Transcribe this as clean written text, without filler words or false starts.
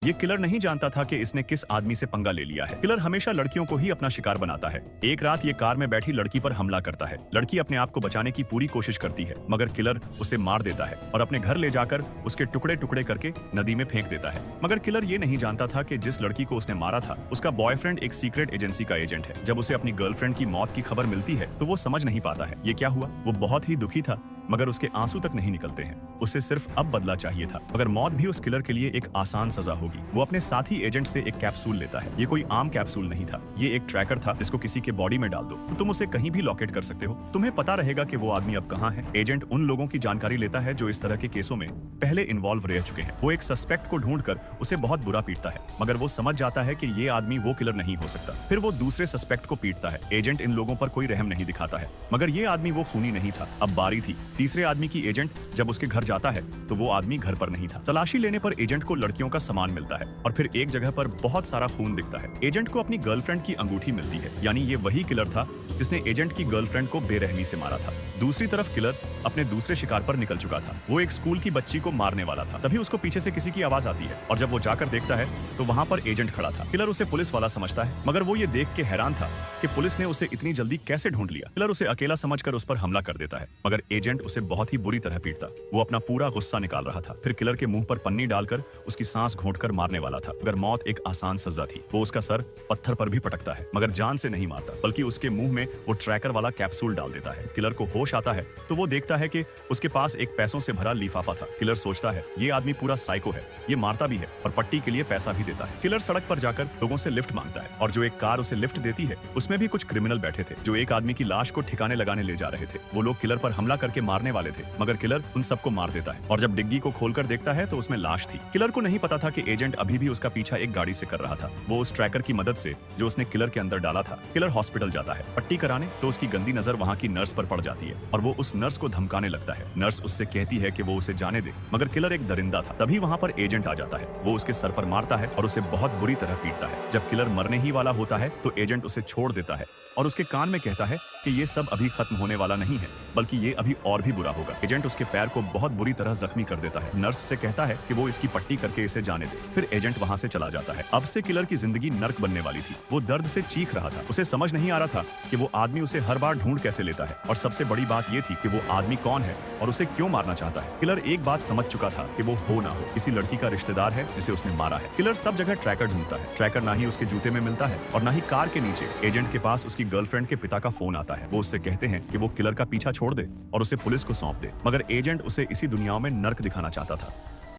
ये किलर नहीं जानता था कि इसने किस आदमी से पंगा ले लिया है। किलर हमेशा लड़कियों को ही अपना शिकार बनाता है। एक रात ये कार में बैठी लड़की पर हमला करता है। लड़की अपने आप को बचाने की पूरी कोशिश करती है, मगर किलर उसे मार देता है और अपने घर ले जाकर उसके टुकड़े टुकड़े करके नदी में फेंक देता है। मगर किलर ये नहीं जानता था कि जिस लड़की को उसने मारा था उसका बॉयफ्रेंड एक सीक्रेट एजेंसी का एजेंट है। जब उसे अपनी गर्लफ्रेंड की मौत की खबर मिलती है तो वो समझ नहीं पाता है ये क्या हुआ। वो बहुत ही दुखी था, मगर उसके आंसू तक नहीं निकलते हैं। उसे सिर्फ अब बदला चाहिए था, मगर मौत भी उस किलर के लिए एक आसान सजा होगी। वो अपने साथी एजेंट से एक कैप्सूल लेता है। ये कोई आम कैप्सूल नहीं था, ये एक ट्रैकर था जिसको किसी के बॉडी में डाल दो तो तुम उसे कहीं भी लॉकेट कर सकते हो। तुम्हें पता रहेगा कि वो आदमी अब कहाँ है। एजेंट उन लोगों की जानकारी लेता है जो इस तरह के केसों में पहले इन्वॉल्व रह चुके हैं। वो एक सस्पेक्ट को ढूंढकर उसे बहुत बुरा पीटता है, मगर वो समझ जाता है कि ये आदमी वो किलर नहीं हो सकता। फिर वो दूसरे सस्पेक्ट को पीटता है। एजेंट इन लोगों पर कोई रहम नहीं दिखाता है, मगर ये आदमी वो खूनी नहीं था। अब बारी थी तीसरे आदमी की। एजेंट जब उसके घर जाता है तो वो आदमी घर पर नहीं था। तलाशी लेने पर एजेंट को लड़कियों का सामान मिलता है और फिर एक जगह पर बहुत सारा खून दिखता है। एजेंट को अपनी गर्लफ्रेंड की अंगूठी मिलती है, यानी ये वही किलर था जिसने एजेंट की गर्लफ्रेंड को बेरहमी से मारा था। दूसरी तरफ किलर अपने दूसरे शिकार पर निकल चुका था। वो एक स्कूल की बच्ची को मारने वाला था। तभी उसको पीछे से किसी की आवाज आती है और जब वो जाकर देखता है तो वहां पर एजेंट खड़ा था। किलर उसे पुलिस वाला समझता है, मगर वो ये देख के हैरान था कि पुलिस ने उसे इतनी जल्दी कैसे ढूंढ लिया। किलर उसे अकेला समझकर उस पर हमला कर देता है, मगर एजेंट उसे बहुत ही बुरी तरह पीटता। वो अपना पूरा गुस्सा निकाल रहा था। फिर किलर के मुंह पर पन्नी डालकर उसकी सांस घोंटकर मारने वाला था, मगर मौत एक आसान सजा थी। वो उसका सर पत्थर पर भी पटकता है, मगर जान से नहीं मारता, बल्कि उसके मुंह में वो ट्रैकर वाला कैप्सूल डाल देता है। किलर को होश आता है तो वो देखता है कि उसके पास एक पैसों से भरा लिफाफा था। किलर सोचता है ये आदमी पूरा साइको है, ये मारता भी है और पट्टी के लिए पैसा भी देता है। किलर सड़क पर जाकर लोगों से लिफ्ट मांगता है और जो एक कार उसे लिफ्ट देती है उसमें भी कुछ क्रिमिनल बैठे थे जो एक आदमी की लाश को ठिकाने लगाने ले जा रहे थे। वो लोग किलर पर हमला करके मारने वाले थे, मगर किलर उन सबको मार देता है और जब डिग्गी को खोलकर देखता है तो उसमें लाश थी। किलर को नहीं पता था कि एजेंट अभी भी उसका पीछा एक गाड़ी से कर रहा था। वो उस ट्रैकर की मदद से जो उसने किलर के अंदर डाला था। किलर हॉस्पिटल जाता है पट्टी कराने तो उसकी गंदी नजर वहाँ की नर्स पर पड़ जाती है और वो उस नर्स को धमकाने लगता है। नर्स उससे कहती है कि वो उसे जाने दे, मगर किलर एक दरिंदा था। तभी वहाँ पर एजेंट आ जाता है। वो उसके सर पर मारता है और उसे बहुत बुरी तरह पीटता है। जब किलर मरने ही वाला होता है तो एजेंट उसे छोड़ देता है और उसके कान में कहता है कि ये सब अभी खत्म होने वाला नहीं है, बल्कि ये अभी और भी बुरा होगा। एजेंट उसके पैर को बहुत बुरी तरह जख्मी कर देता है। नर्स से कहता है कि वो इसकी पट्टी करके इसे जाने दे। फिर एजेंट वहां से चला जाता है। अब से किलर की जिंदगी नर्क बनने वाली थी। वो दर्द से चीख रहा था। उसे समझ नहीं आ रहा था कि वो आदमी उसे हर बार ढूंढ कैसे लेता है, और सबसे बड़ी बात ये थी कि वो आदमी कौन है और उसे क्यों मारना चाहता है। किलर एक बात समझ चुका था कि वो हो ना हो किसी लड़की का रिश्तेदार है जिसे उसने मारा है। किलर सब जगह ट्रैकर ढूंढता है। ट्रैकर ना ही उसके जूते में मिलता है और ना ही कार के नीचे। एजेंट के पास उसकी गर्लफ्रेंड के पिता का फोन आता है। वो उससे कहते हैं कि वो किलर का पीछा छोड़ दे और उसे पुलिस को सौंप दे, मगर एजेंट उसे इसी दुनिया में नर्क दिखाना चाहता था।